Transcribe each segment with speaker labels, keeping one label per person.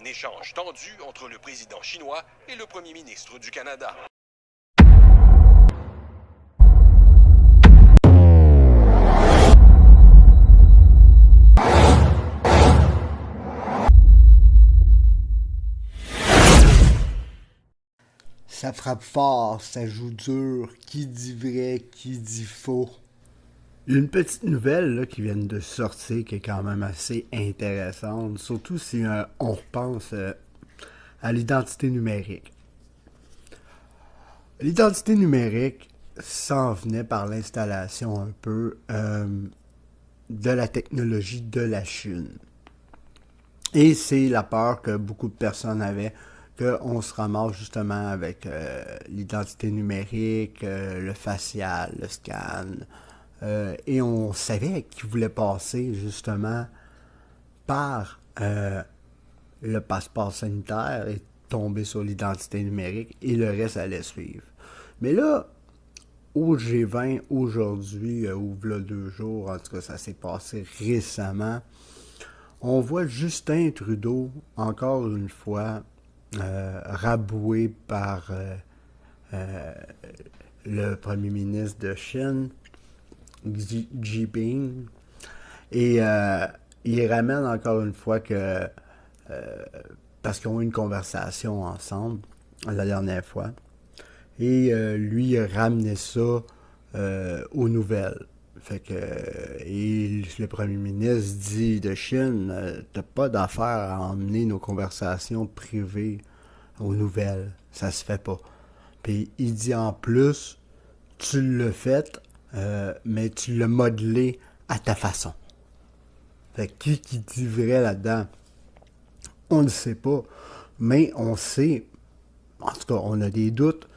Speaker 1: un échange tendu entre le président chinois et le premier ministre du Canada.
Speaker 2: Ça frappe fort, ça joue dur, qui dit vrai, qui dit faux. Il y a une petite nouvelle là, qui vient de sortir qui est quand même assez intéressante, surtout si on repense à l'identité numérique. L'identité numérique s'en venait par l'installation un peu de la technologie de la Chine. Et c'est la peur que beaucoup de personnes avaient qu'on se ramasse justement avec l'identité numérique, le facial, le scan. Et on savait qu'ils voulaient passer justement par le passeport sanitaire et tomber sur l'identité numérique et le reste allait suivre. Mais là, au G20 aujourd'hui, ou v'là 2 jours, en tout cas ça s'est passé récemment, on voit Justin Trudeau, encore une fois, raboué par le premier ministre de Chine, Xi Jinping, et il ramène encore une fois que, parce qu'ils ont eu une conversation ensemble la dernière fois, et lui il a ramené ça aux nouvelles. Fait que, et le premier ministre dit de Chine, t'as pas d'affaire à emmener nos conversations privées aux nouvelles. Ça se fait pas. Puis il dit en plus, tu l'as fait, mais tu l'as modelé à ta façon. Fait que qui dit vrai là-dedans? On ne sait pas. Mais on sait, en tout cas, on a des doutes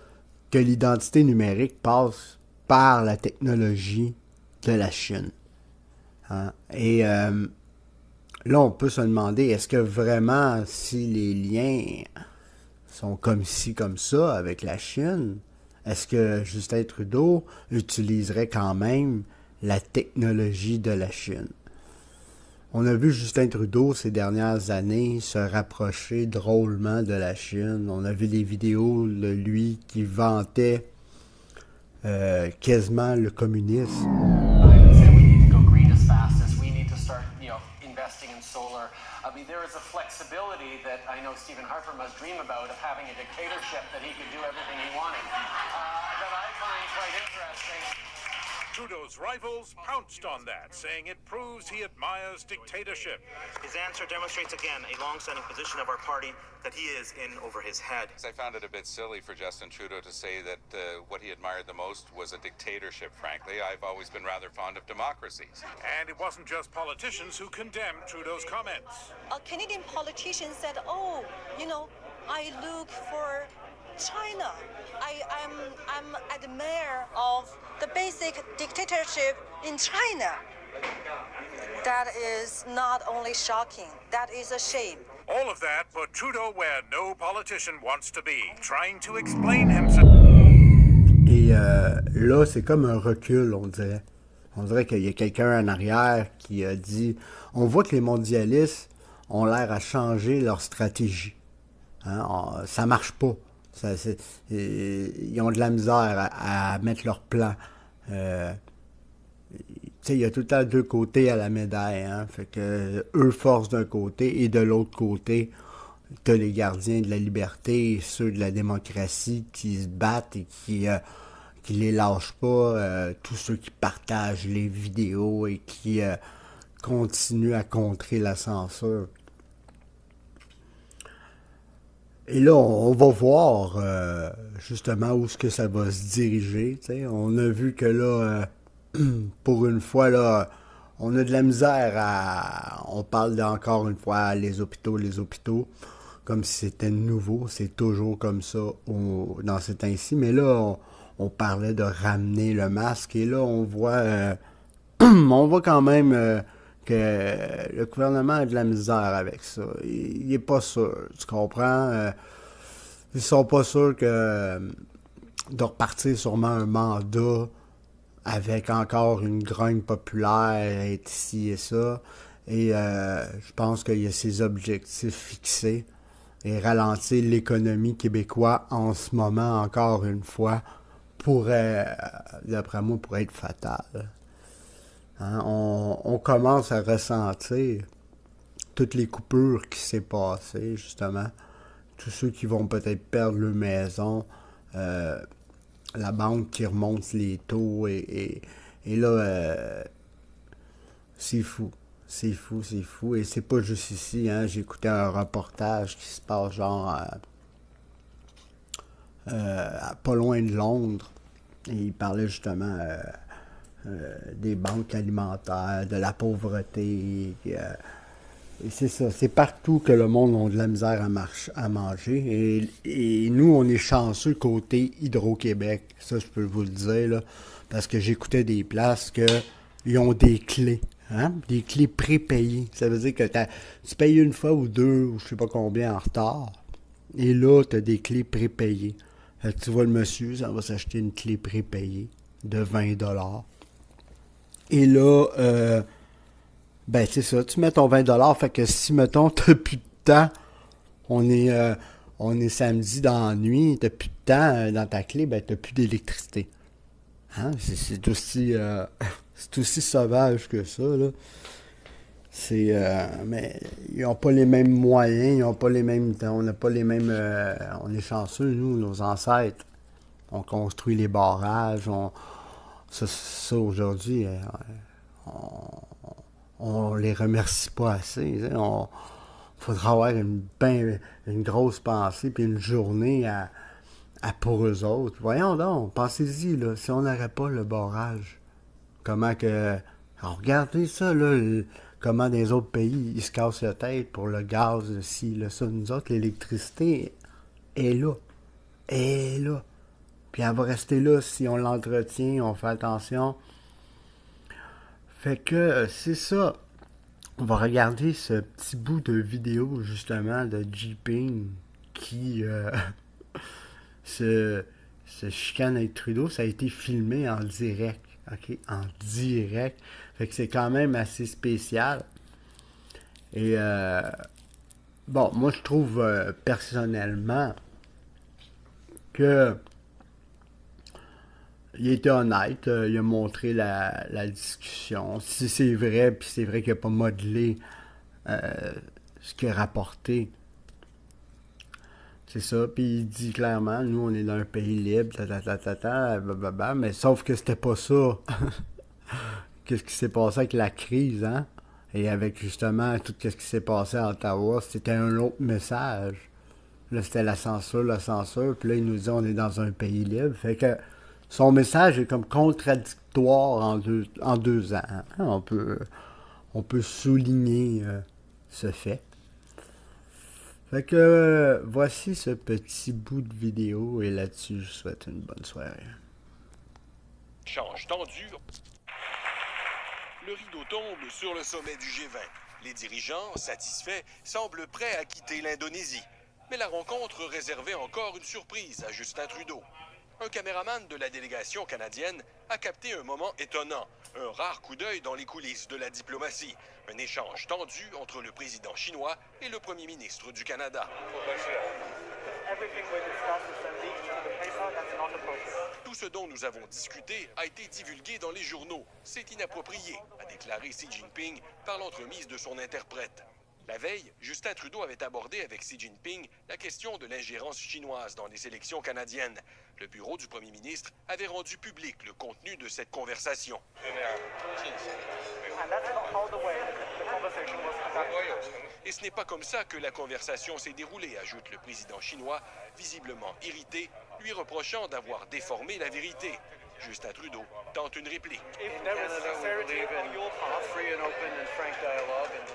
Speaker 2: que l'identité numérique passe par la technologie de la Chine. Hein? Et là, on peut se demander, est-ce que vraiment, si les liens sont comme ci, comme ça avec la Chine, est-ce que Justin Trudeau utiliserait quand même la technologie de la Chine? On a vu Justin Trudeau ces dernières années se rapprocher drôlement de la Chine. On a vu des vidéos de lui qui vantait quasiment le communisme.
Speaker 3: Solar. I mean, there is a flexibility that I know Stephen Harper must dream about of having a dictatorship that he could do everything he wanted. That I find quite interesting.
Speaker 4: Trudeau's rivals pounced on that, saying it proves he admires dictatorship.
Speaker 5: His answer demonstrates again a long-standing position of our party that he is in over his head.
Speaker 6: I found it a bit silly for Justin Trudeau to say that what he admired the most was a dictatorship, frankly. I've always been rather fond of democracies.
Speaker 4: And it wasn't just politicians who condemned Trudeau's comments.
Speaker 7: A Canadian politician said, oh, you know, I look for China. I'm admire of the basic dictatorship in China. That is not only shocking, that is a shame.
Speaker 4: All of that put Trudeau where no politician wants to be, trying to explain himself.
Speaker 2: Et là, c'est comme un recul, on dirait. On dirait qu'il y a quelqu'un en arrière qui a dit, on voit que les mondialistes ont l'air à changer leur stratégie. Hein? Ça marche pas. Ils ont de la misère à mettre leur plan. Il y a tout le temps deux côtés à la médaille. Hein? Fait que eux forcent d'un côté et de l'autre côté, t'as les gardiens de la liberté et ceux de la démocratie qui se battent et qui les lâchent pas. Tous ceux qui partagent les vidéos et qui continuent à contrer la censure. Et là, on va voir justement où est-ce que ça va se diriger. T'sais. On a vu que là, pour une fois, là, on a de la misère à... On parle encore une fois les hôpitaux, comme si c'était nouveau. C'est toujours comme ça dans ces temps-ci. Mais là, on parlait de ramener le masque. Et là, on voit quand même... que le gouvernement a de la misère avec ça. Il est pas sûr, tu comprends? Ils sont pas sûrs que de repartir sûrement un mandat avec encore une grogne populaire et ici et ça. Et je pense qu'il y a ses objectifs fixés. Et ralentir l'économie québécoise en ce moment, encore une fois, pourrait, d'après moi, pourrait être fatal. Hein? On commence à ressentir toutes les coupures qui s'est passées, justement. Tous ceux qui vont peut-être perdre leur maison, la banque qui remonte les taux, et là, c'est fou. C'est fou. Et c'est pas juste ici, hein. J'ai écouté un reportage qui se passe genre à pas loin de Londres. Et il parlait justement des banques alimentaires, de la pauvreté. Et c'est ça. C'est partout que le monde a de la misère à manger. Et nous, on est chanceux côté Hydro-Québec. Ça, je peux vous le dire, là. Parce que j'écoutais des places qu'ils ont des clés. Hein? Des clés prépayées. Ça veut dire que tu payes une fois ou deux, ou je sais pas combien en retard. Et là, tu as des clés prépayées. Tu vois le monsieur, ça va s'acheter une clé prépayée de 20 $. Et là, ben c'est ça, tu mets ton 20 $. Fait que si, mettons, tu n'as plus de temps, on est samedi dans la nuit, tu n'as plus de temps dans ta clé, ben tu n'as plus d'électricité. Hein? C'est aussi... c'est aussi sauvage que ça, là. Mais ils n'ont pas les mêmes moyens, ils n'ont pas les mêmes... On n'a pas les mêmes... on est chanceux, nous, nos ancêtres. On construit les barrages, ça aujourd'hui, on les remercie pas assez. Il faudra avoir une grosse pensée puis une journée à pour eux autres. Voyons donc, pensez-y, là, si on n'aurait pas le barrage, comment que... Alors, regardez ça, là, comment dans les autres pays, ils se cassent la tête pour le gaz, ci, là, ça. Nous autres, l'électricité est là. Elle est là. Puis elle va rester là si on l'entretient, on fait attention. Fait que, c'est ça. On va regarder ce petit bout de vidéo, justement, de Jinping qui... se chicane avec Trudeau, ça a été filmé en direct. OK? En direct. Fait que c'est quand même assez spécial. Et bon, moi je trouve personnellement que il était honnête, il a montré la discussion. Si c'est vrai, puis c'est vrai qu'il n'a pas modelé ce qu'il a rapporté. C'est ça, puis il dit clairement, nous on est dans un pays libre, blablabla, mais sauf que c'était pas ça. Qu'est-ce qui s'est passé avec la crise, hein? Et avec justement tout ce qui s'est passé à Ottawa, c'était un autre message. Là, c'était la censure, puis là, il nous dit on est dans un pays libre. Fait que son message est comme contradictoire en deux ans. Hein? On peut souligner ce fait. Fait que voici ce petit bout de vidéo et là-dessus, je souhaite une bonne soirée.
Speaker 1: Échange tendu. Le rideau tombe sur le sommet du G20. Les dirigeants, satisfaits, semblent prêts à quitter l'Indonésie. Mais la rencontre réservait encore une surprise à Justin Trudeau. Un caméraman de la délégation canadienne a capté un moment étonnant, un rare coup d'œil dans les coulisses de la diplomatie, un échange tendu entre le président chinois et le premier ministre du Canada. Tout ce dont nous avons discuté a été divulgué dans les journaux. C'est inapproprié, a déclaré Xi Jinping par l'entremise de son interprète. La veille, Justin Trudeau avait abordé avec Xi Jinping la question de l'ingérence chinoise dans les élections canadiennes. Le bureau du premier ministre avait rendu public le contenu de cette conversation. Et ce n'est pas comme ça que la conversation s'est déroulée, ajoute le président chinois, visiblement irrité, lui reprochant d'avoir déformé la vérité. Justin Trudeau tente une réplique.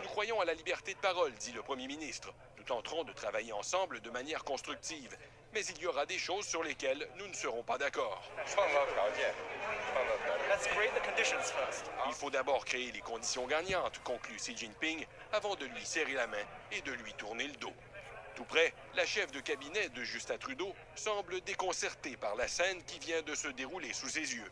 Speaker 1: Nous croyons à la liberté de parole, dit le premier ministre. Nous tenterons de travailler ensemble de manière constructive. Mais il y aura des choses sur lesquelles nous ne serons pas d'accord. Il faut d'abord créer les conditions gagnantes, conclut Xi Jinping, avant de lui serrer la main et de lui tourner le dos. Tout près, la chef de cabinet de Justin Trudeau semble déconcertée par la scène qui vient de se dérouler sous ses yeux.